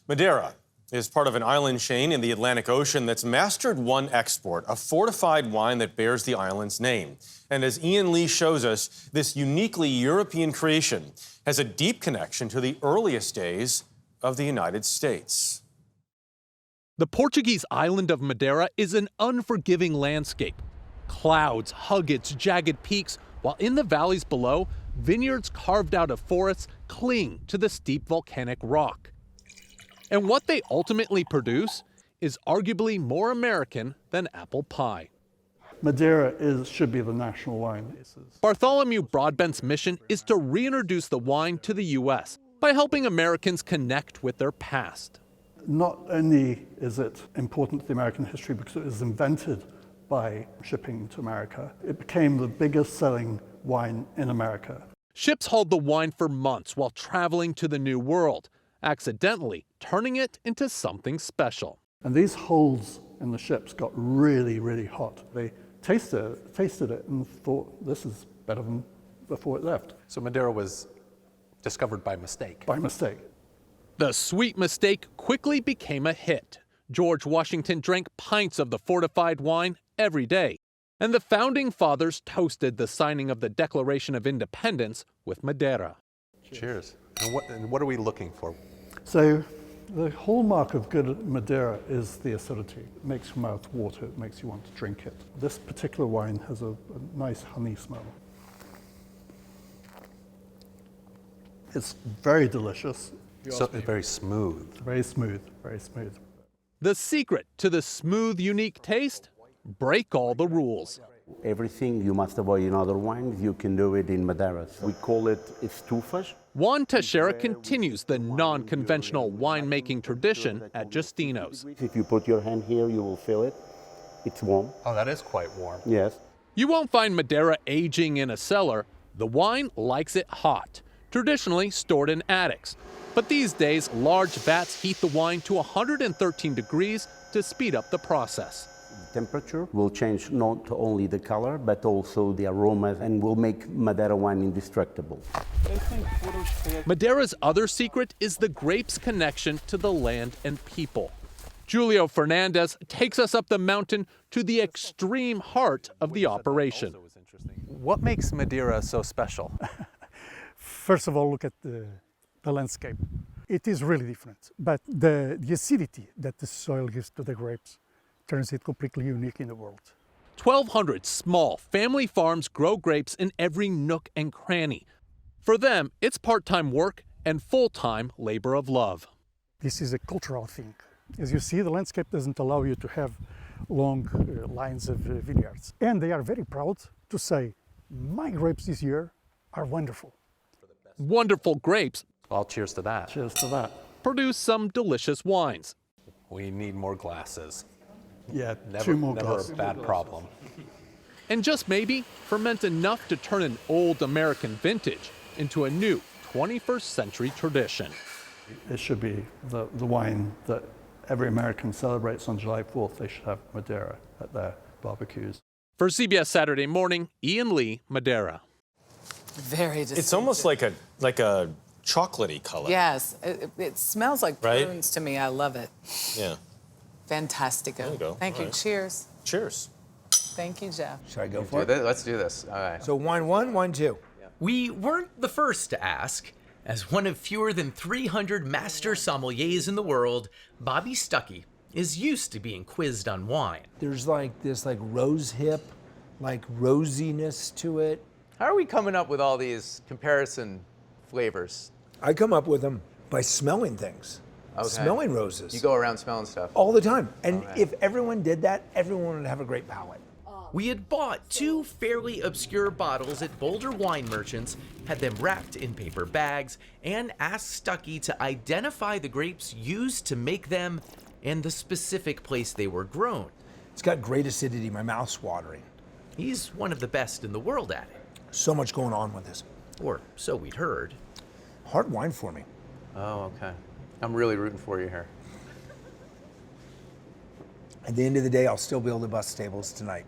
Madeira is part of an island chain in the Atlantic Ocean that's mastered one export, a fortified wine that bears the island's name. And as Ian Lee shows us, this uniquely European creation has a deep connection to the earliest days of the United States. The Portuguese island of Madeira is an unforgiving landscape. Clouds hug its jagged peaks, while in the valleys below, vineyards carved out of forests cling to the steep volcanic rock. And what they ultimately produce is arguably more American than apple pie. Madeira should be the national wine. Bartholomew Broadbent's mission is to reintroduce the wine to the U.S. by helping Americans connect with their past. Not only is it important to the American history because it was invented by shipping to America, it became the biggest selling wine in America. Ships hauled the wine for months while traveling to the New World, accidentally turning it into something special. And these holes in the ships got really, really hot. They tasted it and thought, this is better than before it left. So Madeira was discovered by mistake. By mistake. The sweet mistake quickly became a hit. George Washington drank pints of the fortified wine every day, and the founding fathers toasted the signing of the Declaration of Independence with Madeira. Cheers. And what are we looking for? So the hallmark of good Madeira is the acidity. It makes your mouth water, it makes you want to drink it. This particular wine has a nice honey smell. It's very delicious. So very smooth. Very smooth, very smooth. The secret to the smooth, unique taste? Break all the rules. Everything you must avoid in other wines, you can do it in Madeira. We call it estufas. Juan Teixeira continues the non-conventional winemaking tradition at Justino's. If you put your hand here, you will feel it. It's warm. Oh, that is quite warm. Yes. You won't find Madeira aging in a cellar. The wine likes it hot, traditionally stored in attics. But these days, large vats heat the wine to 113 degrees to speed up the process. Temperature will change not only the color, but also the aromas, and will make Madeira wine indestructible. Madeira's other secret is the grape's connection to the land and people. Julio Fernandez takes us up the mountain to the extreme heart of the operation. What makes Madeira so special? First of all, look at the landscape. It is really different, but the acidity that the soil gives to the grapes turns it completely unique in the world. 1,200 small family farms grow grapes in every nook and cranny. For them, it's part-time work and full-time labor of love. This is a cultural thing. As you see, the landscape doesn't allow you to have long lines of vineyards. And they are very proud to say, my grapes this year are wonderful. Wonderful grapes. Well, cheers to that. Cheers to that. Produce some delicious wines. We need more glasses. Yeah, Never more a glasses. bad problem. And just maybe ferment enough to turn an old American vintage into a new 21st century tradition. It should be the wine that every American celebrates on July 4th. They should have Madeira at their barbecues. For CBS Saturday Morning, Ian Lee, Madeira. Very distinctive. It's almost like a chocolatey color. Yes, it smells like Right? prunes to me. I love it. Yeah. Fantastico. There you go. Thank All you. right. Cheers. Cheers. Thank you, Jeff. Should I go for it? Let's do this. All right. So wine one, wine two. We weren't the first to ask. As one of fewer than 300 master sommeliers in the world, Bobby Stuckey is used to being quizzed on wine. There's like this rose hip, rosiness to it. How are we coming up with all these comparison flavors? I come up with them by smelling things. Okay. Smelling roses. You go around smelling stuff. all the time. And right. if everyone did that, everyone would have a great palate. We had bought two fairly obscure bottles at Boulder Wine Merchants, had them wrapped in paper bags, and asked Stuckey to identify the grapes used to make them and the specific place they were grown. It's got great acidity. My mouth's watering. He's one of the best in the world at it. So much going on with this. Or so we'd heard. Hard wine for me. Oh, okay. I'm really rooting for you here. At the end of the day, I'll still be able to bust tables tonight.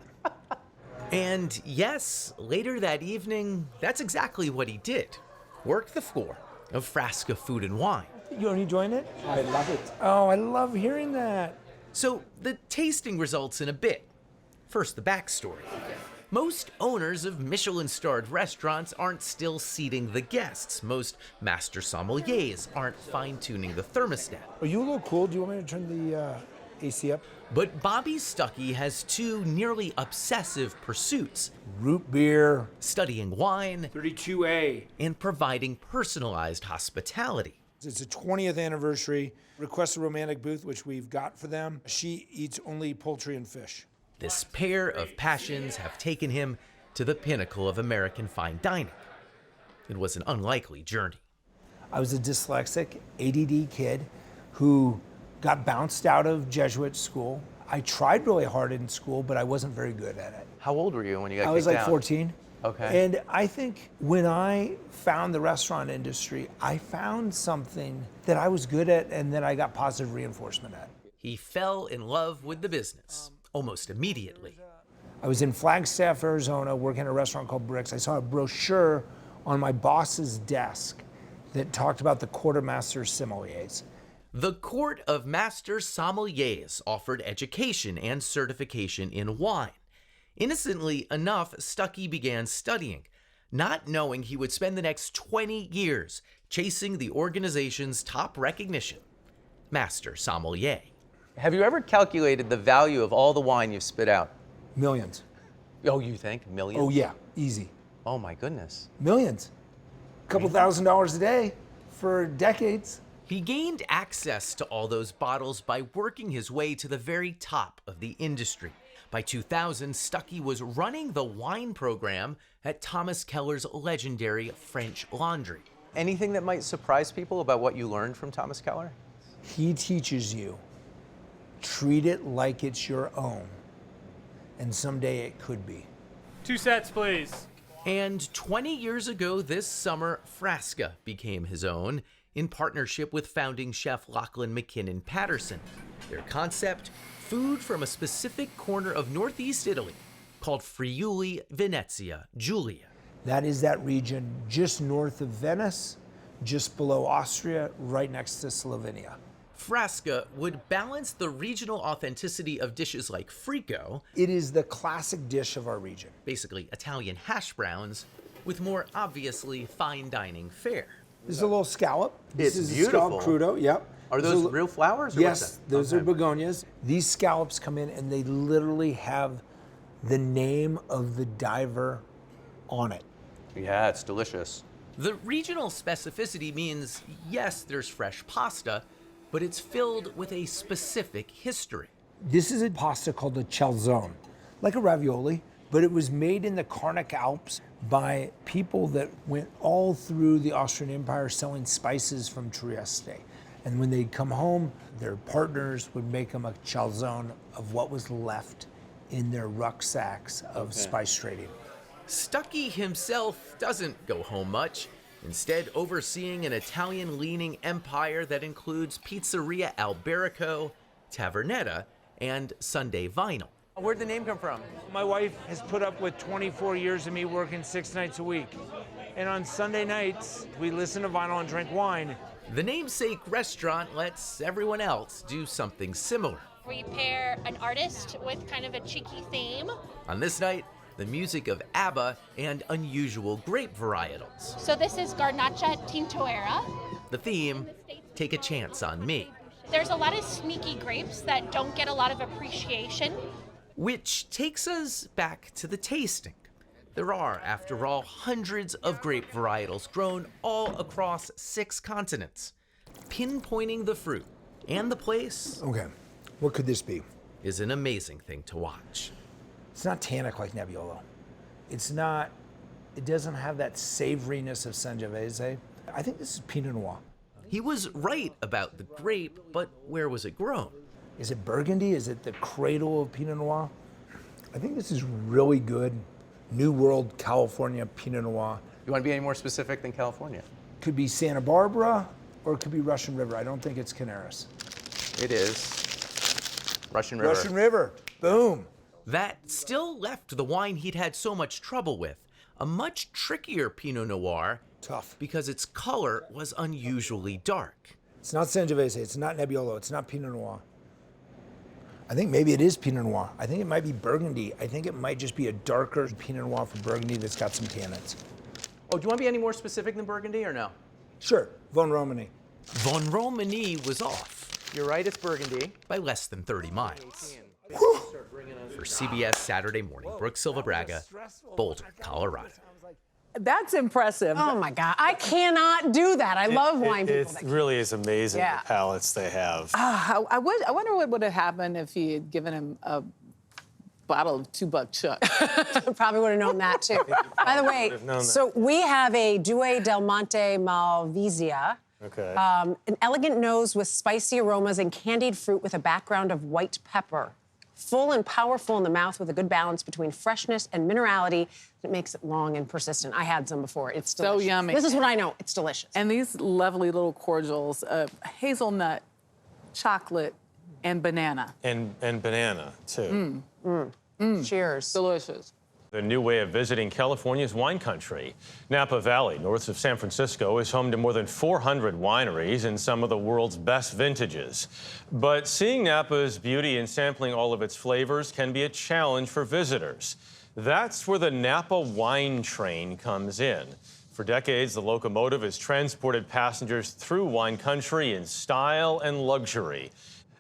And yes, later that evening, that's exactly what he did. Worked the floor of Frasca Food and Wine. You enjoying it? I love it. Oh, I love hearing that. So the tasting results in a bit. First, the backstory. Most owners of Michelin-starred restaurants aren't still seating the guests. Most master sommeliers aren't fine-tuning the thermostat. Are you a little cool? Do you want me to turn the AC up? But Bobby Stuckey has two nearly obsessive pursuits: Root beer. studying wine 32A. and providing personalized hospitality. It's a 20th anniversary. Request a romantic booth, which we've got for them. She eats only poultry and fish. This pair of passions have taken him to the pinnacle of American fine dining. It was an unlikely journey. I was a dyslexic, ADD kid who got bounced out of Jesuit school. I tried really hard in school, but I wasn't very good at it. How old were you when you got kicked out? I was like 14. Okay. And I think when I found the restaurant industry, I found something that I was good at and that I got positive reinforcement at. He fell in love with the business almost immediately. I was in Flagstaff, Arizona, working at a restaurant called Bricks. I saw a brochure on my boss's desk that talked about the Court of Master Sommeliers. The Court of Master Sommeliers offered education and certification in wine. Innocently enough, Stuckey began studying, not knowing he would spend the next 20 years chasing the organization's top recognition, Master Sommelier. Have you ever calculated the value of all the wine you've spit out? Millions. Oh, you think? Millions? Oh yeah, easy. Oh my goodness. Millions. A couple $1,000s a day for decades. He gained access to all those bottles by working his way to the very top of the industry. By 2000, Stuckey was running the wine program at Thomas Keller's legendary French Laundry. Anything that might surprise people about what you learned from Thomas Keller? He teaches you, treat it like it's your own, and someday it could be. 2 sets, please. And 20 years ago this summer, Frasca became his own in partnership with founding chef Lachlan McKinnon Patterson. Their concept, food from a specific corner of Northeast Italy called Friuli Venezia Giulia. That is that region just north of Venice, just below Austria, right next to Slovenia. Frasca would balance the regional authenticity of dishes like frico, It is the classic dish of our region. basically Italian hash browns, with more obviously fine dining fare. This is a little scallop. It's This is beautiful. a scallop crudo, yep. Are This those is real flowers? Or Yes, what's that? those Okay. are begonias. These scallops come in and they literally have the name of the diver on it. Yeah, it's delicious. The regional specificity means, yes, there's fresh pasta, but it's filled with a specific history. This is a pasta called a calzone, like a ravioli, but it was made in the Carnic Alps by people that went all through the Austrian Empire selling spices from Trieste. And when they'd come home, their partners would make them a calzone of what was left in their rucksacks of spice trading. Stuckey himself doesn't go home much, instead overseeing an Italian-leaning empire that includes Pizzeria Alberico, Tavernetta, and Sunday Vinyl. Where'd the name come from? My wife has put up with 24 years of me working 6 nights a week. And on Sunday nights, we listen to vinyl and drink wine. The namesake restaurant lets everyone else do something similar. We pair an artist with kind of a cheeky theme. On this night, the music of ABBA and unusual grape varietals. So this is Garnacha Tintoera. The theme, Take a Chance on Me. There's a lot of sneaky grapes that don't get a lot of appreciation. Which takes us back to the tasting. There are, after all, hundreds of grape varietals grown all across 6 continents. Pinpointing the fruit and the place Okay, what could this be? is an amazing thing to watch. It's not tannic like Nebbiolo. It doesn't have that savoriness of Sangiovese. I think this is Pinot Noir. He was right about the grape, but where was it grown? Is it Burgundy? Is it the cradle of Pinot Noir? I think this is really good New World California Pinot Noir. You want to be any more specific than California? Could be Santa Barbara or it could be Russian River. I don't think it's Canaris. It is Russian River. Russian River, boom. That still left the wine he'd had so much trouble with, a much trickier Pinot Noir. Tough. Because its color was unusually dark. It's not Sangiovese, it's not Nebbiolo, it's not Pinot Noir. I think maybe it is Pinot Noir. I think it might be Burgundy. I think it might just be a darker Pinot Noir from Burgundy that's got some tannins. Oh, do you want to be any more specific than Burgundy or no? Sure, Von Romani. Von Romani was off You're right, it's Burgundy. by less than 30 miles. For CBS Saturday Morning, Brooke Silva Braga, Boulder, Colorado. That's impressive. Oh my God, I cannot do that. I love wine people. It really is amazing Yeah. the palates they have. I wonder what would have happened if he had given him a bottle of $2 Chuck. Probably would have known that too. By the way, so we have a Due del Monte Malvasia. Okay. An elegant nose with spicy aromas and candied fruit with a background of white pepper. Full and powerful in the mouth with a good balance between freshness and minerality that makes it long and persistent. I had some before. It's delicious. So yummy. This is what I know. It's delicious. And these lovely little cordials of hazelnut, chocolate, and banana. And banana, too. Cheers. Delicious. A new way of visiting California's wine country. Napa Valley, north of San Francisco, is home to more than 400 wineries and some of the world's best vintages. But seeing Napa's beauty and sampling all of its flavors can be a challenge for visitors. That's where the Napa wine train comes in. For decades, the locomotive has transported passengers through wine country in style and luxury.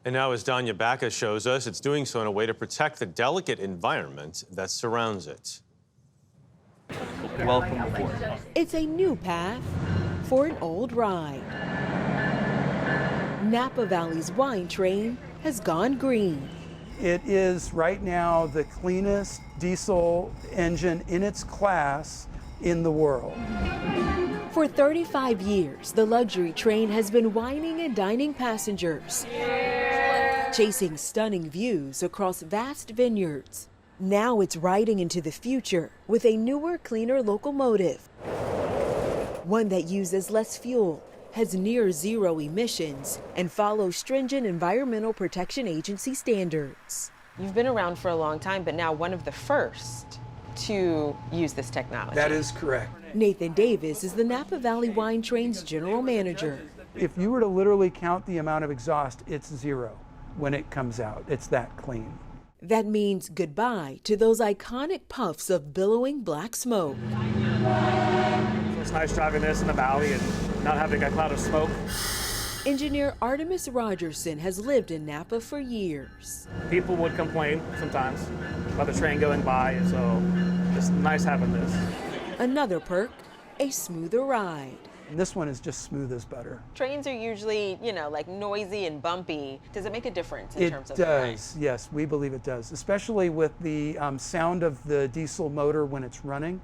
And now, as Danya Bacchus shows us, it's doing so in a way to protect the delicate environment that surrounds it. Welcome aboard. It's a new path for an old ride. Napa Valley's wine train has gone green. It is right now the cleanest diesel engine in its class in the world. For 35 years, the luxury train has been wining and dining passengers, chasing stunning views across vast vineyards. Now it's riding into the future with a newer, cleaner locomotive. One that uses less fuel, has near zero emissions, and follows stringent Environmental Protection Agency standards. You've been around for a long time, but now one of the first to use this technology. That is correct. Nathan Davis is the Napa Valley Wine Train's general manager. If you were to literally count the amount of exhaust, it's zero when it comes out. It's that clean. That means goodbye to those iconic puffs of billowing black smoke. It's nice driving this in the valley and not having a cloud of smoke. Engineer Artemis Rogerson has lived in Napa for years. People would complain sometimes about the train going by, so it's nice having this. Another perk, a smoother ride. And this one is just smooth as butter. Trains are usually, like noisy and bumpy. Does it make a difference in terms of It does, yes, we believe it does. Especially with the sound of the diesel motor when it's running,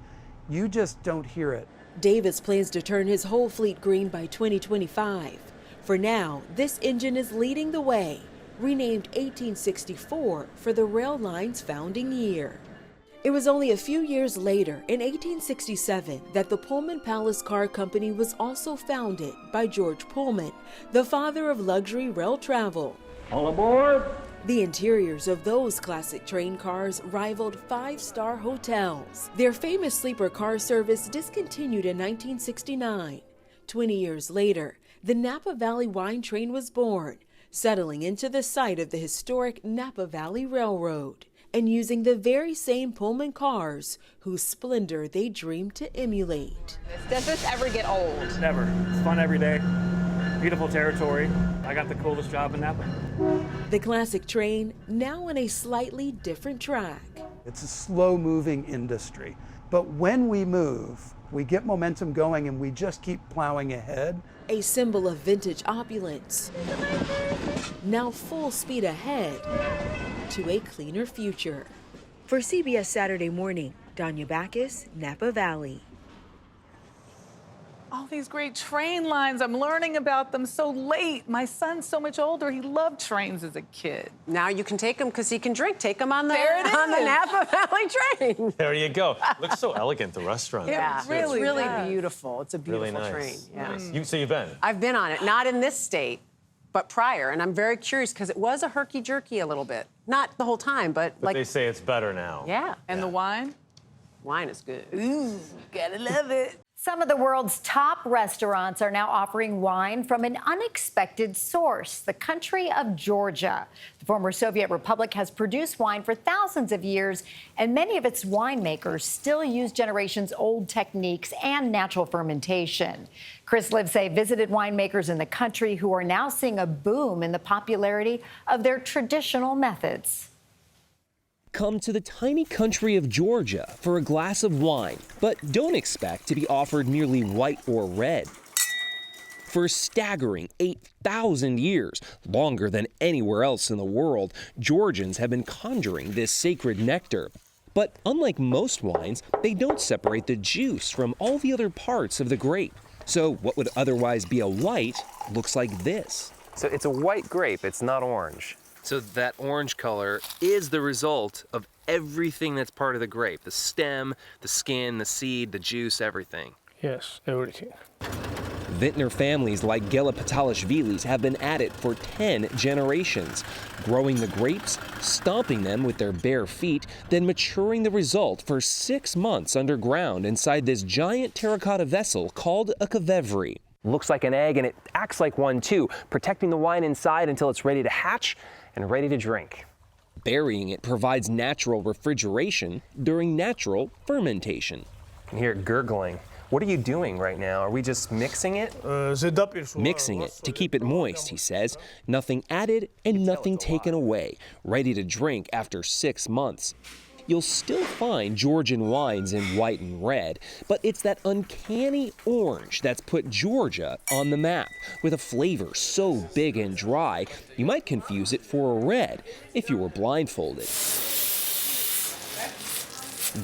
you just don't hear it. Davis plans to turn his whole fleet green by 2025. For now, this engine is leading the way, renamed 1864 for the rail line's founding year. It was only a few years later, in 1867, that the Pullman Palace Car Company was also founded by George Pullman, the father of luxury rail travel. All aboard! The interiors of those classic train cars rivaled five-star hotels. Their famous sleeper car service discontinued in 1969. 20 years later, the Napa Valley Wine Train was born, settling into the site of the historic Napa Valley Railroad, and using the very same Pullman cars whose splendor they dreamed to emulate. Does this ever get old? Never. It's fun every day. Beautiful territory. I got the coolest job in Napa. The classic train now on a slightly different track. It's a slow-moving industry, but when we move, we get momentum going and we just keep plowing ahead. A symbol of vintage opulence. Now full speed ahead to a cleaner future. For CBS Saturday Morning, Danya Bacchus, Napa Valley. All these great train lines. I'm learning about them so late. My son's so much older. He loved trains as a kid. Now you can take him because he can drink. Take him on the is. Napa Valley train. There you go. Looks so elegant, the restaurant. Yeah, really it's really does. beautiful. It's a beautiful Really train. nice. Yeah. Nice. So you've been? I've been on it, not in this state, but prior. And I'm very curious because it was a herky-jerky a little bit. Not the whole time, but like. They say it's better now. Yeah. And the wine? Wine is good. Ooh, gotta love it. Some of the world's top restaurants are now offering wine from an unexpected source, the country of Georgia. The former Soviet Republic has produced wine for thousands of years, and many of its winemakers still use generations-old techniques and natural fermentation. Chris Livesay visited winemakers in the country who are now seeing a boom in the popularity of their traditional methods. Come to the tiny country of Georgia for a glass of wine, but don't expect to be offered merely white or red. For a staggering 8,000 years, longer than anywhere else in the world, Georgians have been conjuring this sacred nectar. But unlike most wines, they don't separate the juice from all the other parts of the grape. So what would otherwise be a white looks like this. So it's a white grape, it's not orange. So that orange color is the result of everything that's part of the grape. The stem, the skin, the seed, the juice, everything. Yes, everything. Vintner families like Gayle King have been at it for 10 generations, growing the grapes, stomping them with their bare feet, then maturing the result for 6 months underground inside this giant terracotta vessel called a kvevrë. Looks like an egg and it acts like one too, protecting the wine inside until it's ready to hatch and ready to drink. Burying it provides natural refrigeration during natural fermentation. You can hear it gurgling. What are you doing right now? Are we just mixing it? Mixing it to keep it moist, he says. Nothing added and nothing taken away. Ready to drink after 6 months. You'll still find Georgian wines in white and red, but it's that uncanny orange that's put Georgia on the map, with a flavor so big and dry, you might confuse it for a red if you were blindfolded.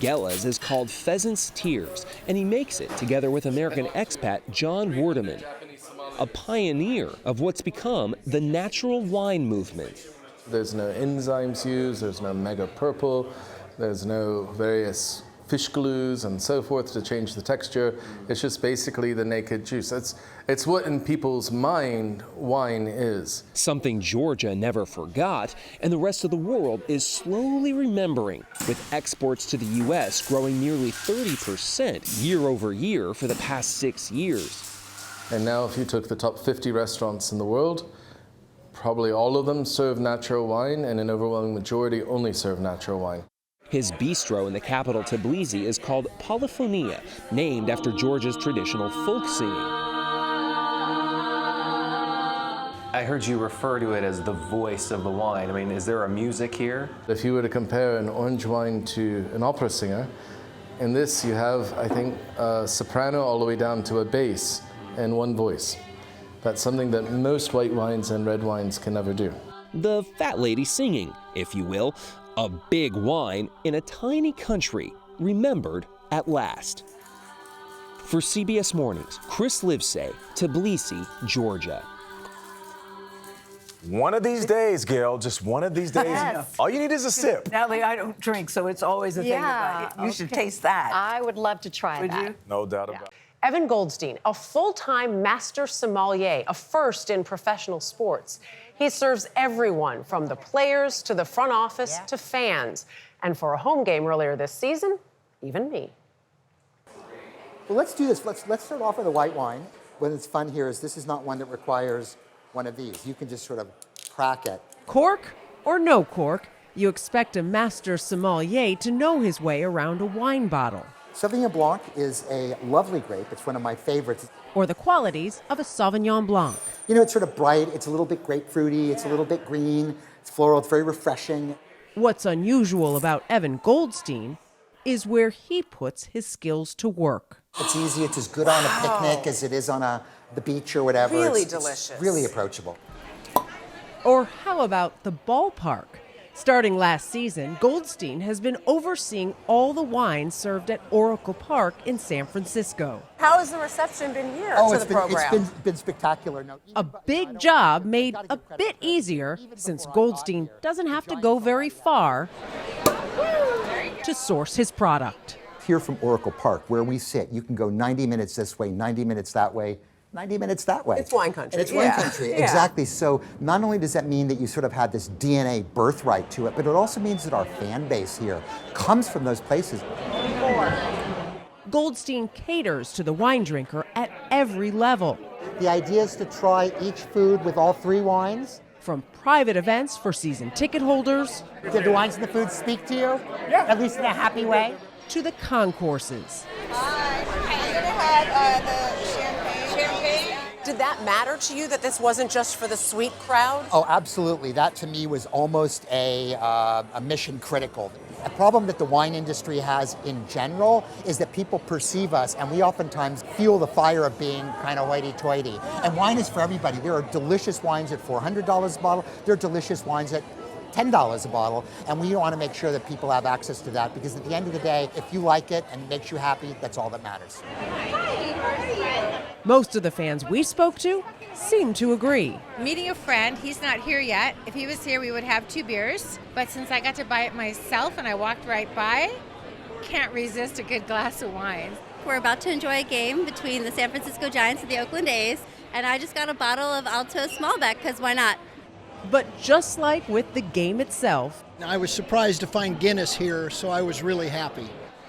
Gayle's is called Pheasant's Tears, and he makes it together with American expat John Wardeman, a pioneer of what's become the natural wine movement. There's no enzymes used, there's no mega purple, there's no various fish glues and so forth to change the texture. It's just basically the naked juice. It's what in people's mind wine is. Something Georgia never forgot, and the rest of the world is slowly remembering, with exports to the U.S. growing nearly 30% year over year for the past 6 years. And now if you took the top 50 restaurants in the world, probably all of them serve natural wine, and an overwhelming majority only serve natural wine. His bistro in the capital Tbilisi is called Polyphonia, named after Georgia's traditional folk singing. I heard you refer to it as the voice of the wine. I mean, is there a music here? If you were to compare an orange wine to an opera singer, in this you have, I think, a soprano all the way down to a bass and one voice. That's something that most white wines and red wines can never do. The fat lady singing, if you will, a big wine in a tiny country, remembered at last. For CBS Mornings, Chris Livesay, Tbilisi, Georgia. One of these days, Gayle, just one of these days, Yes. all you need is a sip. Natalie, I don't drink, so it's always a thing about it. You should taste that. I would love to try Would that. you? No doubt about it. Evan Goldstein, a full-time master sommelier, a first in professional sports. He serves everyone from the players to the front office to fans. And for a home game earlier this season, even me. Well, let's do this. Let's start off with a white wine. What is fun here is this is not one that requires one of these. You can just sort of crack it. Cork or no cork, you expect a master sommelier to know his way around a wine bottle. Sauvignon Blanc is a lovely grape. It's one of my favorites. Or the qualities of a Sauvignon Blanc. You know, it's sort of bright. It's a little bit grapefruity. It's a little bit green. It's floral. It's very refreshing. What's unusual about Evan Goldstein is where he puts his skills to work. It's easy. It's as good on a picnic as it is on the beach or whatever. Really It's delicious. really approachable. Or how about the ballpark? Starting last season, Goldstein has been overseeing all the wines served at Oracle Park in San Francisco. How has the reception been here Oh, to it's the been, program? it's been spectacular. No, A big job made a bit easier since Goldstein doesn't have to go very far to source his product. Here from Oracle Park, where we sit, you can go 90 minutes this way, 90 minutes that way, 90 minutes that way. It's wine country. And it's wine country, exactly. So not only does that mean that you sort of had this DNA birthright to it, but it also means that our fan base here comes from those places. Goldstein caters to the wine drinker at every level. The idea is to try each food with all three wines. From private events for season ticket holders. Did the wines and the food speak to you? Yeah. At least in a happy way? To the concourses. Did that matter to you that this wasn't just for the sweet crowd? Oh, absolutely. That to me was almost a mission critical. A problem that the wine industry has in general is that people perceive us, and we oftentimes feel the fire of being kind of hoity-toity. And wine is for everybody. There are delicious wines at $400 a bottle. There are delicious wines at $10 a bottle, and we want to make sure that people have access to that, because at the end of the day, if you like it and it makes you happy, that's all that matters. Most of the fans we spoke to seem to agree. Meeting a friend, he's not here yet. If he was here, we would have 2 beers. But since I got to buy it myself and I walked right by, can't resist a good glass of wine. We're about to enjoy a game between the San Francisco Giants and the Oakland A's, and I just got a bottle of Alto Smallbeck, because why not? But just like with the game itself, I was surprised to find Guinness here, so I was really happy.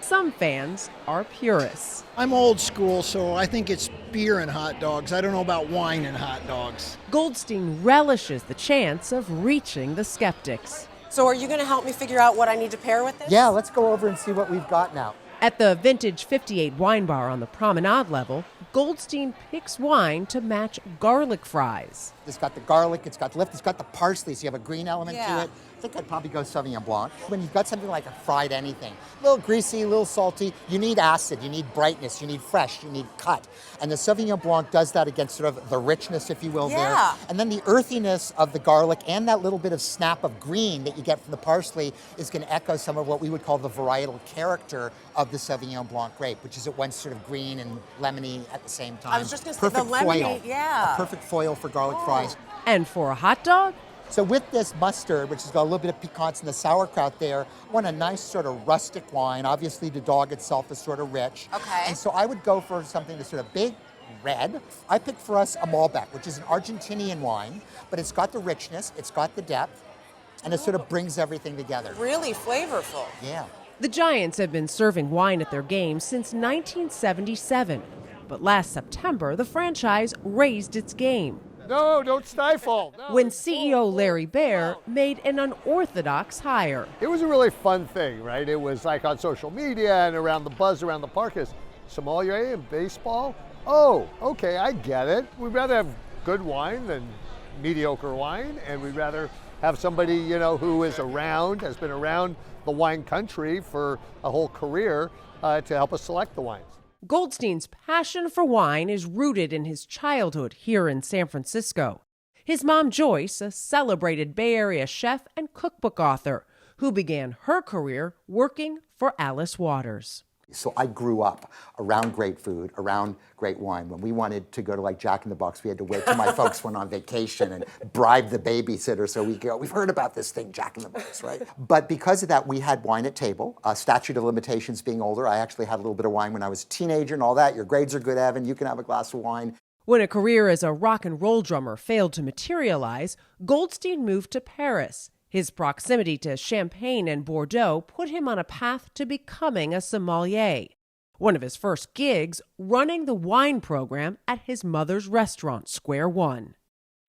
some fans are purists. I'm old school, so I think it's beer and hot dogs. I don't know about wine and hot dogs. Goldstein relishes the chance of reaching the skeptics. So are you going to help me figure out what I need to pair with this? Yeah, let's go over and see what we've got now. At the Vintage 58 wine bar on the promenade level, Goldstein picks wine to match garlic fries. It's got the garlic, it's got lift, it's got the parsley, so you have a green element Yeah. to it. I think I'd probably go Sauvignon Blanc. When you've got something like a fried anything, a little greasy, a little salty, you need acid, you need brightness, you need fresh, you need cut. And the Sauvignon Blanc does that against sort of the richness, if you will, Yeah. there. And then the earthiness of the garlic and that little bit of snap of green that you get from the parsley is going to echo some of what we would call the varietal character of the Sauvignon Blanc grape, which is at once sort of green and lemony at the same time. I was just going to say the Perfect lemony, foil. yeah. A perfect foil for garlic fries. And for a hot dog? So with this mustard, which has got a little bit of piquance and the sauerkraut there, I want a nice sort of rustic wine. Obviously, the dog itself is sort of rich. Okay. And so I would go for something that's sort of big, red. I picked for us a Malbec, which is an Argentinian wine, but it's got the richness, it's got the depth, and it sort of brings everything together. Really flavorful. Yeah. The Giants have been serving wine at their games since 1977. But last September, the franchise raised its game. No, don't stifle. No. When CEO Larry Baer made an unorthodox hire. It was a really fun thing, right? It was like on social media and around the buzz around the park is sommelier and baseball. Oh, okay, I get it. We'd rather have good wine than mediocre wine, and we'd rather have somebody, you know, who is around, has been around the wine country for a whole career to help us select the wines. Goldstein's passion for wine is rooted in his childhood here in San Francisco. His mom, Joyce, a celebrated Bay Area chef and cookbook author, who began her career working for Alice Waters. So I grew up around great food, around great wine. When we wanted to go to like Jack in the Box, we had to wait till my folks went on vacation and bribe the babysitter so we go, we've heard about this thing, Jack in the Box, right? But because of that, we had wine at table. Statute of limitations being older, I actually had a little bit of wine when I was a teenager and all that. Your grades are good, Evan, you can have a glass of wine. When a career as a rock and roll drummer failed to materialize, Goldstein moved to Paris. His proximity to Champagne and Bordeaux put him on a path to becoming a sommelier. One of his first gigs, running the wine program at his mother's restaurant, Square One.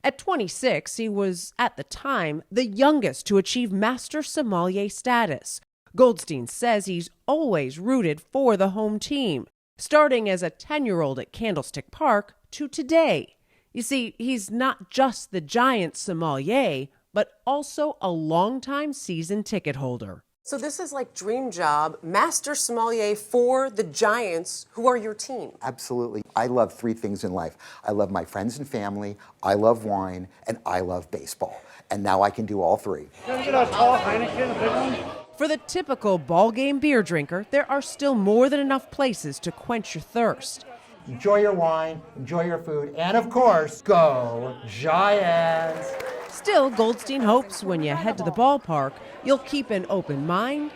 At 26, he was, at the time, the youngest to achieve master sommelier status. Goldstein says he's always rooted for the home team, starting as a 10-year-old at Candlestick Park to today. You see, he's not just the Giants sommelier, but also a longtime season ticket holder. So this is like dream job, master sommelier for the Giants, who are your team. Absolutely. I love three things in life. I love my friends and family, I love wine, and I love baseball. And now I can do all three. Can I get a tall Heineken, a big one? For the typical ball game beer drinker, there are still more than enough places to quench your thirst. Enjoy your wine, enjoy your food, and of course, go Giants! Still, Goldstein hopes when you head to the ballpark, you'll keep an open mind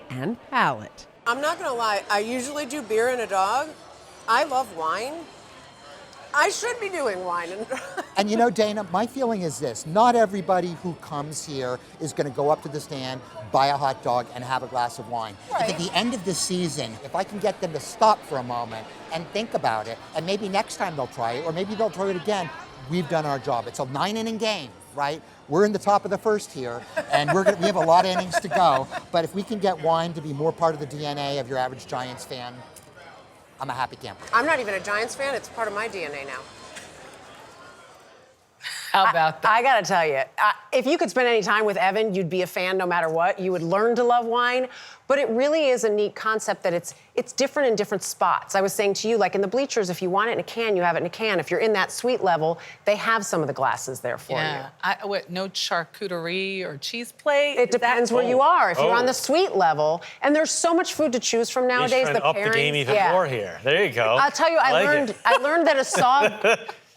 and palate. I'm not going to lie, I usually do beer and a dog. I love wine, I should be doing wine. And you know, Dana, my feeling is this. Not everybody who comes here is going to go up to the stand, buy a hot dog, and have a glass of wine. Right. If at the end of the season, if I can get them to stop for a moment and think about it, and maybe next time they'll try it, or maybe they'll try it again, we've done our job. It's a 9-inning game, right? We're in the top of the first here, and we have a lot of innings to go. But if we can get wine to be more part of the DNA of your average Giants fan, I'm a happy camper. I'm not even a Giants fan. It's part of my DNA now. How about that? I gotta tell you, if you could spend any time with Evan, you'd be a fan no matter what. You would learn to love wine. But it really is a neat concept that it's different in different spots. I was saying to you, like in the bleachers, if you want it in a can, you have it in a can. If you're in that suite level, they have some of the glasses there for you. No charcuterie or cheese plate? It depends where you are. If you're on the suite level, and there's so much food to choose from nowadays. You're trying to up the game even more here. There you go. I'll tell you, I learned that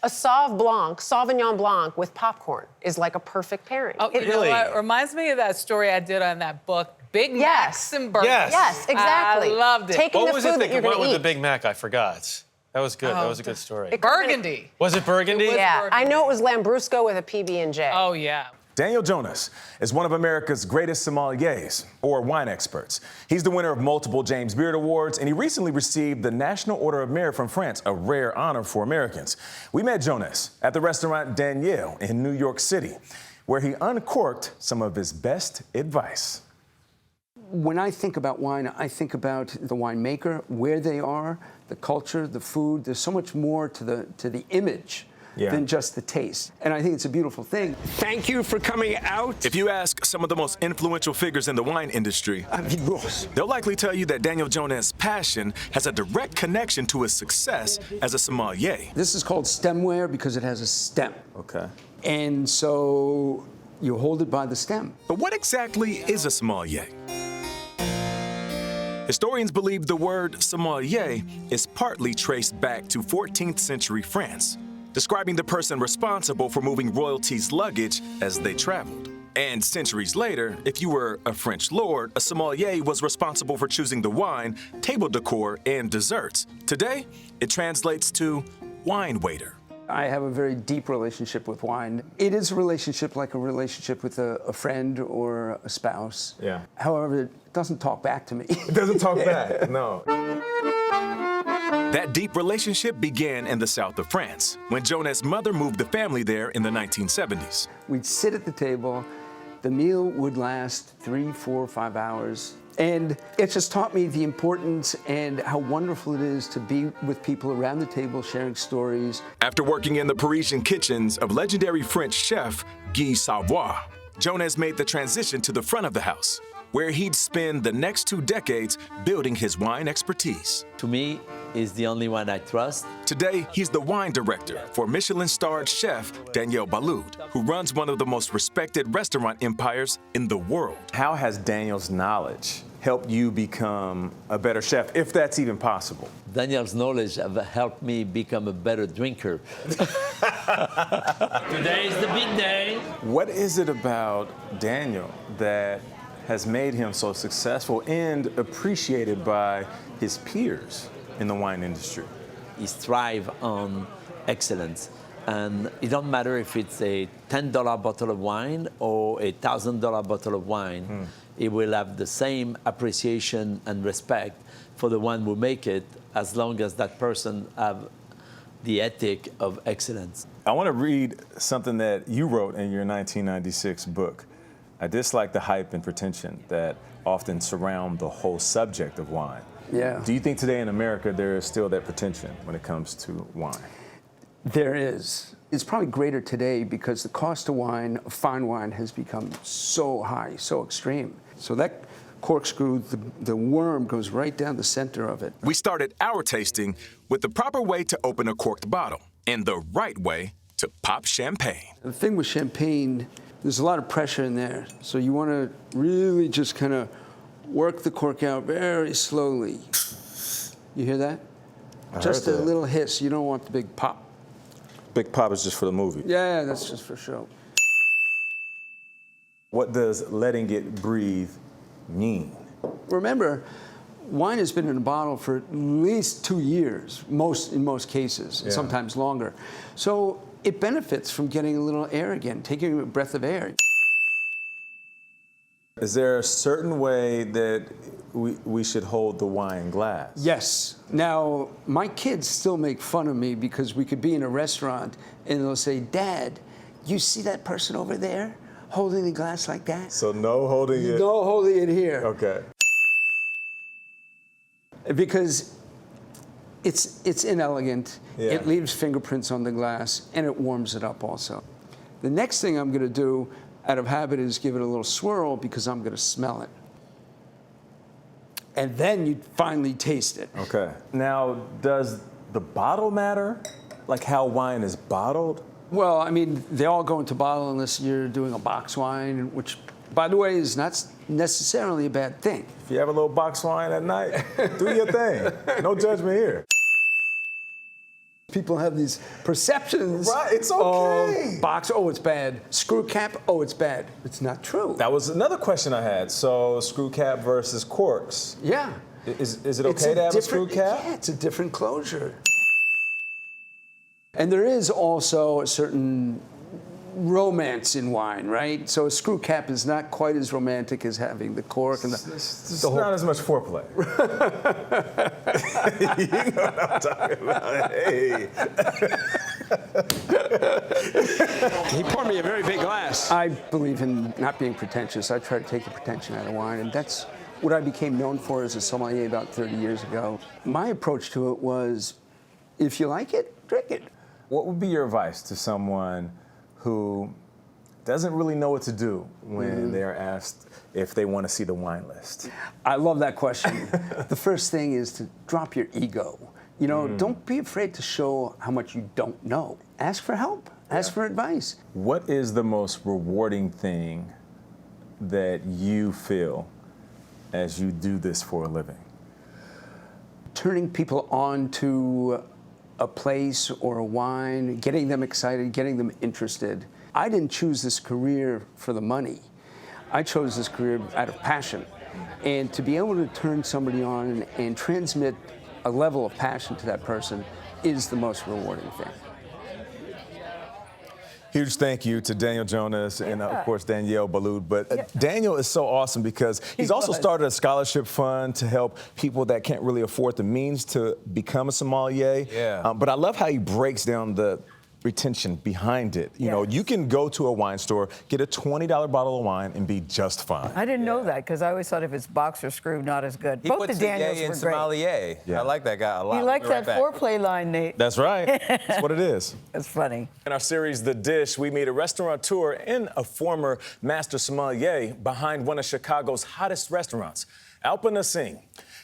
a Sauvignon Blanc with popcorn is like a perfect pairing. Oh, you know what? It reminds me of that story I did on that book, Big Macs and Burgers. Yes, exactly. I loved it. What was it that went with the Big Mac? I forgot. That was good. That was a good story. Burgundy. Was it Burgundy? Yeah, I know it was Lambrusco with a PB&J. Oh, yeah. Daniel Johnnes is one of America's greatest sommeliers, or wine experts. He's the winner of multiple James Beard Awards, and he recently received the National Order of Merit from France, a rare honor for Americans. We met Johnnes at the restaurant Daniel in New York City, where he uncorked some of his best advice. When I think about wine, I think about the winemaker, where they are, the culture, the food. There's so much more to the image than just the taste. And I think it's a beautiful thing. Thank you for coming out. If you ask some of the most influential figures in the wine industry, they'll likely tell you that Daniel Johnnes' passion has a direct connection to his success as a sommelier. This is called stemware because it has a stem. Okay. And so you hold it by the stem. But what exactly is a sommelier? Historians believe the word sommelier is partly traced back to 14th century France, describing the person responsible for moving royalty's luggage as they traveled. And centuries later, if you were a French lord, a sommelier was responsible for choosing the wine, table decor, and desserts. Today, it translates to wine waiter. I have a very deep relationship with wine. It is a relationship like a relationship with a friend or a spouse. Yeah. However, it doesn't talk back to me. It doesn't talk back, no. That deep relationship began in the south of France, when Johnnes' mother moved the family there in the 1970s. We'd sit at the table. The meal would last 3, 4, 5 hours. And it just taught me the importance and how wonderful it is to be with people around the table sharing stories. After working in the Parisian kitchens of legendary French chef Guy Savoy, Johnnes made the transition to the front of the house, where he'd spend the next 2 decades building his wine expertise. To me, he's the only one I trust. Today, he's the wine director for Michelin-starred chef Daniel Boulud, who runs one of the most respected restaurant empires in the world. How has Daniel's knowledge helped you become a better chef, if that's even possible? Daniel's knowledge have helped me become a better drinker. Today is the big day. What is it about Daniel that has made him so successful and appreciated by his peers in the wine industry? He thrives on excellence. And it don't matter if it's a $10 bottle of wine or a $1,000 bottle of wine, he will have the same appreciation and respect for the one who make it, as long as that person have the ethic of excellence. I want to read something that you wrote in your 1996 book. I dislike the hype and pretension that often surround the whole subject of wine. Yeah. Do you think today in America there is still that pretension when it comes to wine? There is. It's probably greater today because the cost of wine, of fine wine, has become so high, so extreme. So that corkscrew, the worm goes right down the center of it. We started our tasting with the proper way to open a corked bottle and the right way to pop champagne. The thing with champagne, there's a lot of pressure in there. So you want to really just kind of work the cork out very slowly. You hear that? Just a little hiss. You don't want the big pop. Big pop is just for the movie. Yeah, that's just for show. What does letting it breathe mean? Remember, wine has been in a bottle for at least 2 years, in most cases, and sometimes longer. So it benefits from getting a little air again, taking a breath of air. Is there a certain way that we should hold the wine glass? Yes. Now, my kids still make fun of me because we could be in a restaurant and they'll say, Dad, you see that person over there holding the glass like that? So no holding it? No holding it here. Okay. Because it's inelegant, it leaves fingerprints on the glass, and it warms it up also. The next thing I'm gonna do out of habit is give it a little swirl because I'm gonna smell it. And then you finally taste it. Okay. Now, does the bottle matter? Like how wine is bottled? Well, I mean, they all go into bottle unless you're doing a box wine, which, by the way, is not necessarily a bad thing. If you have a little box wine at night, do your thing. No judgment here. People have these perceptions. Right, it's okay. Box, oh, it's bad. Screw cap, oh, it's bad. It's not true. That was another question I had. So screw cap versus corks. Yeah. Is it okay to have a screw cap? Yeah, it's a different closure. And there is also a certain romance in wine, right? So a screw cap is not quite as romantic as having the cork and It's not as much foreplay. You know what I'm talking about. Hey. He poured me a very big glass. I believe in not being pretentious. I try to take the pretension out of wine, and that's what I became known for as a sommelier about 30 years ago. My approach to it was, if you like it, drink it. What would be your advice to someone who doesn't really know what to do when they're asked if they want to see the wine list? I love that question. The first thing is to drop your ego. You know, don't be afraid to show how much you don't know. Ask for help. Ask for advice. What is the most rewarding thing that you feel as you do this for a living? Turning people on to a place or a wine, getting them excited, getting them interested. I didn't choose this career for the money. I chose this career out of passion. And to be able to turn somebody on and transmit a level of passion to that person is the most rewarding thing. Huge thank you to Daniel Johnnes and, of course, Danielle Boulud. But Daniel is so awesome because he's also started a scholarship fund to help people that can't really afford the means to become a sommelier. Yeah. But I love how he breaks down the retention behind it. You know, you can go to a wine store, get a $20 bottle of wine, and be just fine. I didn't know that because I always thought if it's box or screw, not as good. He Both puts the Daniels in were sommelier. great. I like that guy a lot. You like that back. foreplay line, Nate. That's right. That's what it is. That's funny. In our series, The Dish, we meet a restaurateur and a former master sommelier behind one of Chicago's hottest restaurants. Alpana Singh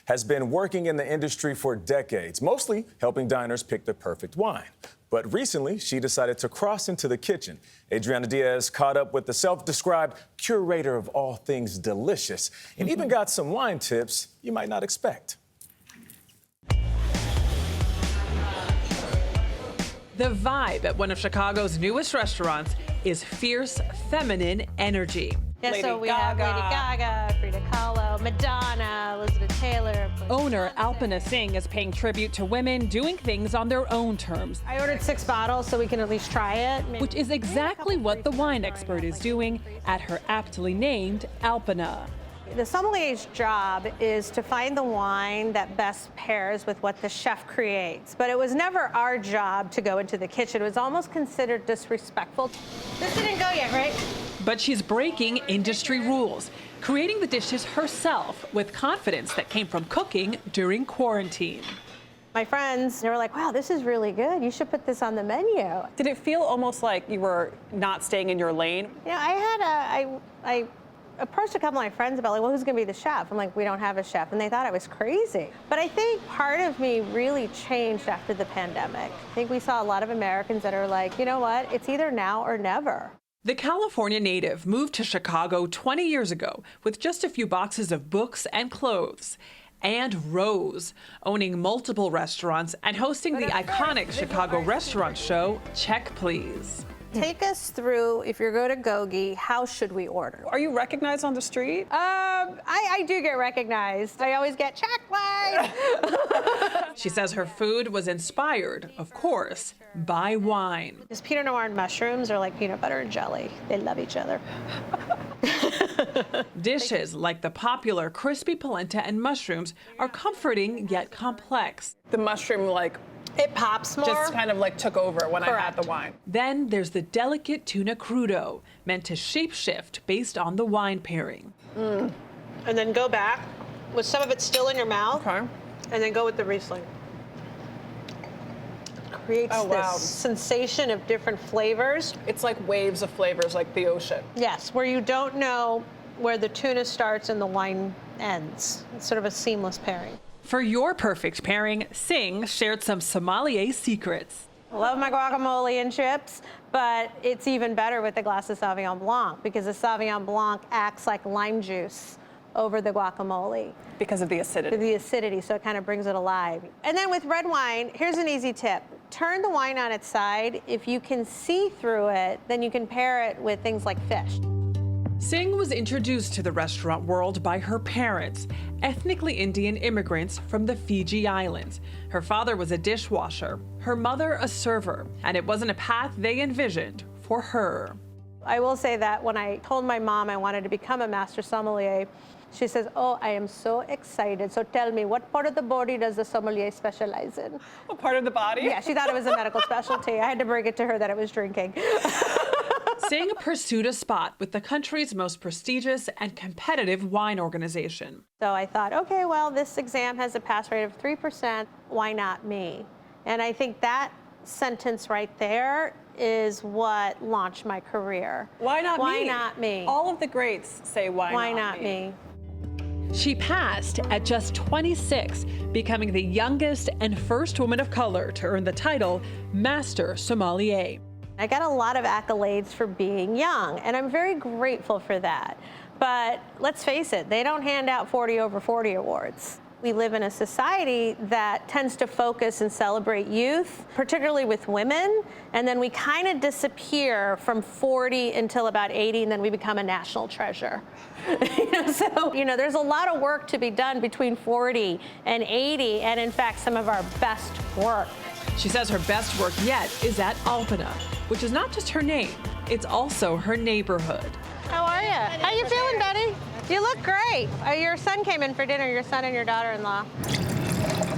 has been working in the industry for decades, mostly helping diners pick the perfect wine. But recently, she decided to cross into the kitchen. Adriana Diaz caught up with the self-described curator of all things delicious and even got some wine tips you might not expect. The vibe at one of Chicago's newest restaurants is fierce feminine energy. Yeah, so we have Lady Gaga, Frida Kahlo, Madonna, Elizabeth Taylor. Owner Alpana Singh is paying tribute to women doing things on their own terms. I ordered 6 bottles so we can at least try it. Which is exactly what the wine expert is doing at her aptly named Alpana. The sommelier's job is to find the wine that best pairs with what the chef creates. But it was never our job to go into the kitchen. It was almost considered disrespectful. This didn't go yet, right? But she's breaking industry rules, creating the dishes herself with confidence that came from cooking during quarantine. My friends, they were like, wow, this is really good. You should put this on the menu. Did it feel almost like you were not staying in your lane? Yeah, I approached a couple of my friends about, like, well, who's going to be the chef? I'm like, we don't have a chef. And they thought I was crazy. But I think part of me really changed after the pandemic. I think we saw a lot of Americans that are like, you know what? It's either now or never. The California native moved to Chicago 20 years ago with just a few boxes of books and clothes. And Rose, owning multiple restaurants and hosting the iconic Chicago restaurant show, Check Please. Take us through, if you're going to Gogi, how should we order? Are you recognized on the street? I do get recognized. I always get check line. She says her food was inspired, of course, by wine. These Pinot Noir and mushrooms are like peanut butter and jelly. They love each other. Dishes like the popular crispy polenta and mushrooms are comforting yet complex. The mushroom, like, it pops more. Just kind of like took over when Correct. I had the wine. Then there's the delicate tuna crudo, meant to shapeshift based on the wine pairing. And then go back with some of it still in your mouth. Okay. And then go with the Riesling. Creates this sensation of different flavors. It's like waves of flavors, like the ocean. Yes, where you don't know where the tuna starts and the wine ends. It's sort of a seamless pairing. For your perfect pairing, Singh shared some sommelier secrets. I love my guacamole and chips, but it's even better with a glass of Sauvignon Blanc because the Sauvignon Blanc acts like lime juice over the guacamole. Because of the acidity. The acidity, so it kind of brings it alive. And then with red wine, here's an easy tip. Turn the wine on its side. If you can see through it, then you can pair it with things like fish. Singh was introduced to the restaurant world by her parents, ethnically Indian immigrants from the Fiji Islands. Her father was a dishwasher, her mother a server, and it wasn't a path they envisioned for her. I will say that when I told my mom I wanted to become a master sommelier, she says, "Oh, I am so excited. So tell me, what part of the body does the sommelier specialize in?" What part of the body? Yeah, she thought it was a medical specialty. I had to bring it to her that it was drinking. Singh pursued a spot with the country's most prestigious and competitive wine organization. So I thought, okay, well, this exam has a pass rate of 3%. Why not me? And I think that sentence right there is what launched my career. Why not me? Why not me? All of the greats say why not me? She passed at just 26, becoming the youngest and first woman of color to earn the title Master Sommelier. I got a lot of accolades for being young, and I'm very grateful for that. But let's face it, they don't hand out 40 over 40 awards. We live in a society that tends to focus and celebrate youth, particularly with women, and then we kind of disappear from 40 until about 80, and then we become a national treasure. So, there's a lot of work to be done between 40 and 80, and in fact, some of our best work. She says her best work yet is at Alpina, which is not just her name, it's also her neighborhood. How are you? How you feeling, Betty? You look great. Your son came in for dinner, your son and your daughter-in-law.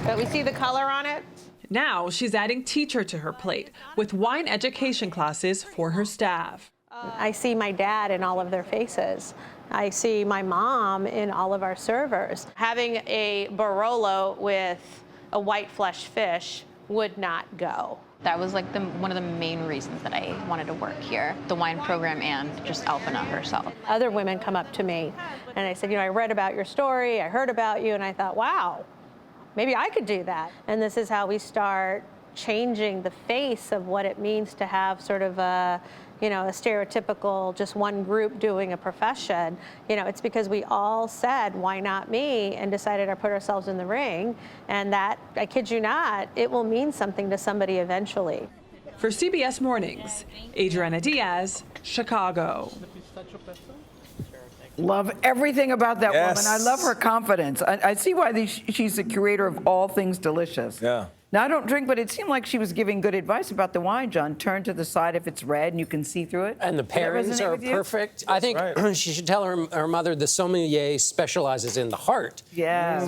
But we see the color on it. Now she's adding teacher to her plate with wine education classes for her staff. I see my dad in all of their faces. I see my mom in all of our servers. Having a Barolo with a white flesh fish would not go. That was like one of the main reasons that I wanted to work here, the wine program and just Alpina herself. Other women come up to me and I said, I read about your story, I heard about you, and I thought, wow, maybe I could do that. And this is how we start changing the face of what it means to have sort of a stereotypical just one group doing a profession. It's because we all said, why not me, and decided to put ourselves in the ring. And that, I kid you not, it will mean something to somebody eventually. For CBS Mornings, Adriana Diaz, Chicago. Love everything about that woman. I love her confidence. I see why she's the curator of all things delicious. Yeah. Now, I don't drink, but it seemed like she was giving good advice about the wine, John. Turn to the side if it's red and you can see through it. And the pairings are perfect. I think she should tell her mother the sommelier specializes in the heart. Yeah.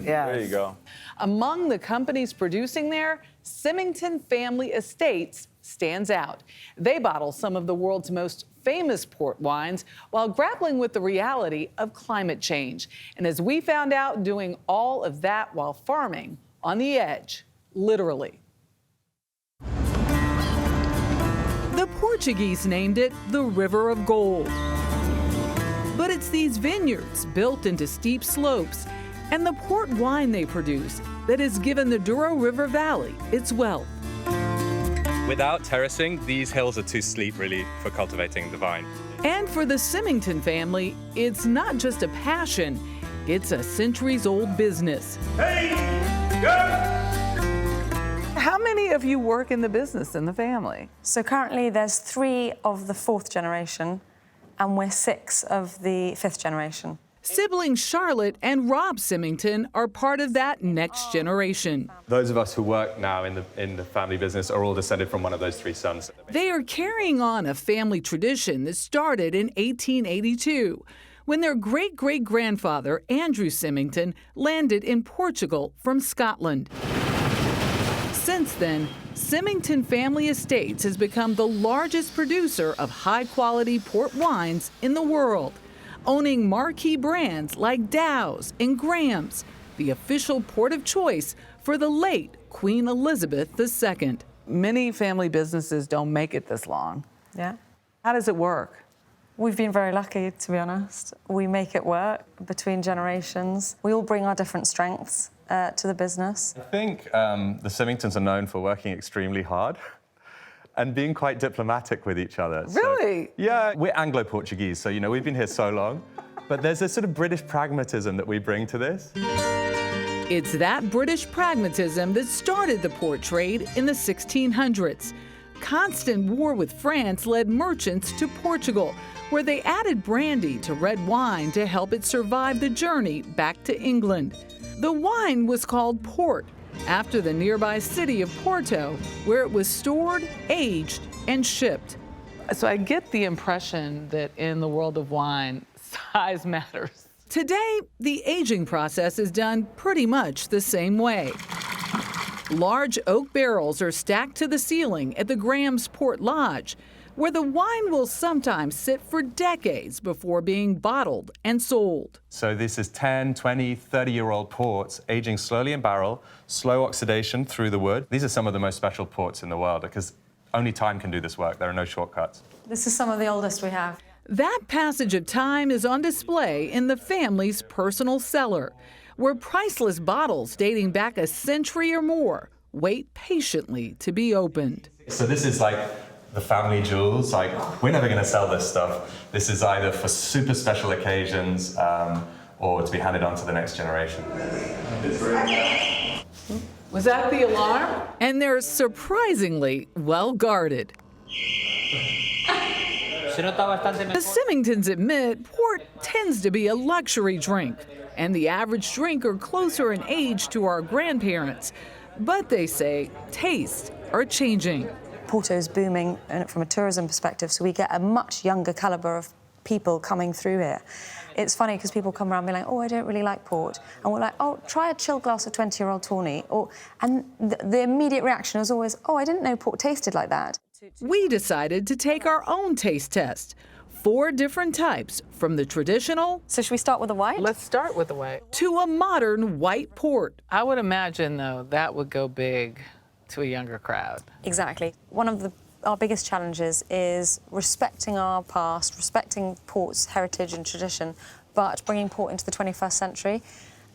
Yeah. There you go. Among the companies producing there, Symington Family Estates stands out. They bottle some of the world's most famous port wines while grappling with the reality of climate change. And as we found out, doing all of that while farming on the edge. Literally. The Portuguese named it the River of Gold. But it's these vineyards built into steep slopes and the port wine they produce that has given the Douro River Valley its wealth. Without terracing, these hills are too steep, really, for cultivating the vine. And for the Symington family, it's not just a passion, it's a centuries-old business. Hey, go! How many of you work in the business in the family? So currently there's 3 of the 4th generation, and we're 6 of the 5th generation. Siblings Charlotte and Rob Symington are part of that next generation. Those of us who work now in the family business are all descended from one of those 3 sons. They are carrying on a family tradition that started in 1882, when their great-great-grandfather, Andrew Symington, landed in Portugal from Scotland. Since then, Symington Family Estates has become the largest producer of high-quality port wines in the world, owning marquee brands like Dow's and Graham's, the official port of choice for the late Queen Elizabeth II. Many family businesses don't make it this long. Yeah. How does it work? We've been very lucky, to be honest. We make it work between generations. We all bring our different strengths to the business. I think the Symingtons are known for working extremely hard and being quite diplomatic with each other. Really? So, yeah, we're Anglo-Portuguese, so, we've been here so long. But there's this sort of British pragmatism that we bring to this. It's that British pragmatism that started the port trade in the 1600s. Constant war with France led merchants to Portugal, where they added brandy to red wine to help it survive the journey back to England. The wine was called port, after the nearby city of Porto, where it was stored, aged, and shipped. So I get the impression that in the world of wine, size matters. Today, the aging process is done pretty much the same way. Large oak barrels are stacked to the ceiling at the Graham's Port Lodge, where the wine will sometimes sit for decades before being bottled and sold. So this is 10, 20, 30-year-old ports aging slowly in barrel, slow oxidation through the wood. These are some of the most special ports in the world because only time can do this work. There are no shortcuts. This is some of the oldest we have. That passage of time is on display in the family's personal cellar, where priceless bottles dating back a century or more wait patiently to be opened. So this is like the family jewels. Like, we're never going to sell this stuff. This is either for super special occasions or to be handed on to the next generation. Was that the alarm? And they're surprisingly well guarded. The Symingtons admit port tends to be a luxury drink, and the average drinker closer in age to our grandparents. But they say tastes are changing. Porto's booming from a tourism perspective, so we get a much younger caliber of people coming through here. It's funny because people come around and be like, oh, I don't really like port. And we're like, oh, try a chilled glass of 20-year-old Tawny. And the immediate reaction is always, oh, I didn't know port tasted like that. We decided to take our own taste test. 4 different types, from the traditional... So should we start with the white? Let's start with the white. ...to a modern white port. I would imagine, though, that would go big to a younger crowd. Exactly. One of our biggest challenges is respecting our past, respecting port's heritage and tradition, but bringing port into the 21st century.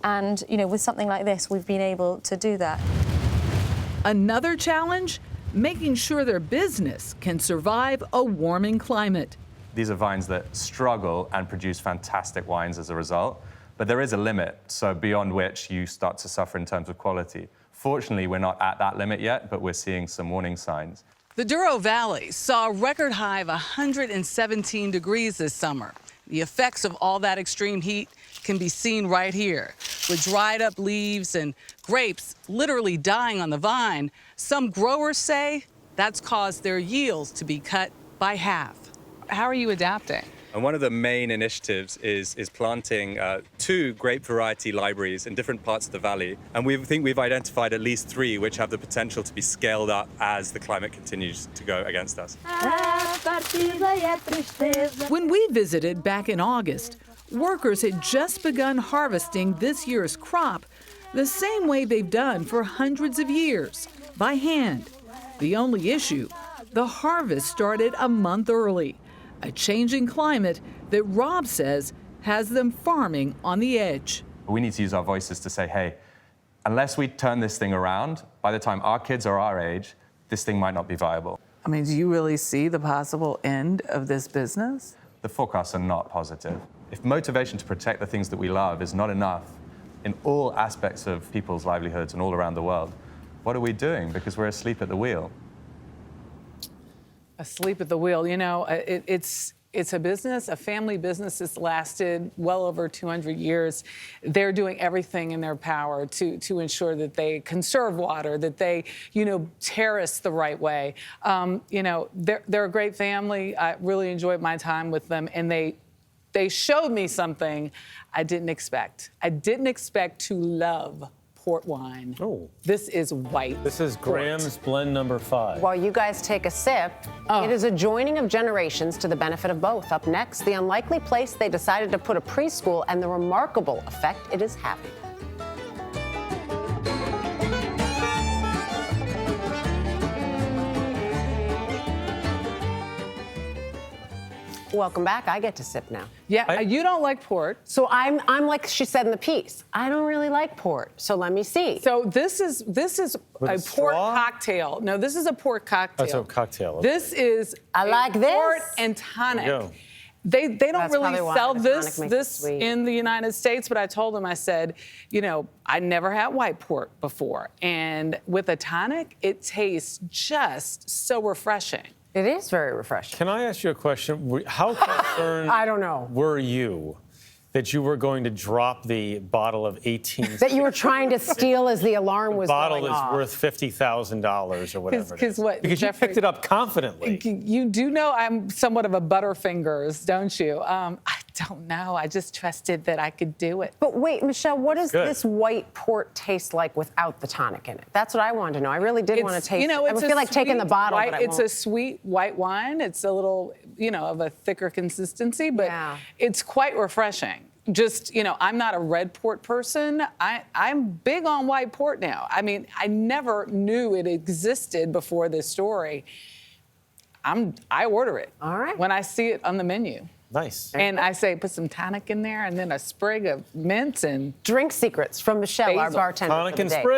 And, with something like this, we've been able to do that. Another challenge? Making sure their business can survive a warming climate. These are vines that struggle and produce fantastic wines as a result, but there is a limit, so beyond which you start to suffer in terms of quality. Fortunately, we're not at that limit yet, but we're seeing some warning signs. The Douro Valley saw a record high of 117 degrees this summer. The effects of all that extreme heat can be seen right here, with dried up leaves and grapes literally dying on the vine. Some growers say that's caused their yields to be cut by half. How are you adapting? And one of the main initiatives is planting 2 grape variety libraries in different parts of the valley. And we think we've identified at least 3 which have the potential to be scaled up as the climate continues to go against us. When we visited back in August, workers had just begun harvesting this year's crop the same way they've done for hundreds of years, by hand. The only issue, the harvest started a month early. A changing climate that Rob says has them farming on the edge. We need to use our voices to say, hey, unless we turn this thing around, by the time our kids are our age, this thing might not be viable. I mean, do you really see the possible end of this business? The forecasts are not positive. If motivation to protect the things that we love is not enough in all aspects of people's livelihoods and all around the world, what are we doing? Because we're asleep at the wheel. Asleep at the wheel. You know, it's a business, a family business that's lasted well over 200 years. They're doing everything in their power to ensure that they conserve water, that they, you know, terrace the right way. You know, they're a great family. I really enjoyed my time with them, and they showed me something I didn't expect. I didn't expect to love port wine. Oh. This is white. This is Graham's blend number 5. While you guys take a sip, it is a joining of generations to the benefit of both. Up next, the unlikely place they decided to put a preschool and the remarkable effect it is having. Welcome back. I get to sip now. Yeah, you don't like port. So I'm like she said in the piece, I don't really like port. So let me see. So this is a port cocktail. No, this is a port cocktail. That's a cocktail. Okay. This is like port and tonic. There you go. They don't really sell this sweet. in the United States, but I told them, I said, you know, I never had white port before. And with a tonic, it tastes just so refreshing. It is very refreshing. Can I ask you a question? How concerned I don't know. were you that you were going to drop the bottle of 18? That you were trying to steal as the alarm was bottle going off. is worth $50,000 or whatever. Because Jeffrey, you picked it up confidently. You do know I'm somewhat of a butterfingers, don't you? I don't know. I just trusted that I could do it. But wait, Michelle, what does this white port taste like without the tonic in it? That's what I wanted to know. I really did want to taste. You know, I feel like taking the bottle, but I it's won't. a sweet white wine. It's a little, you know, of a thicker consistency, but it's quite refreshing. Just, you know, I'm not a red port person. I'm big on white port now. I mean, I never knew it existed before this story. I order it. All right. When I see it on the menu. Nice. And I say, put some tonic in there and then a sprig of mint and drink secrets from Michelle, our basil. bartender Tonic for the and day. sprig.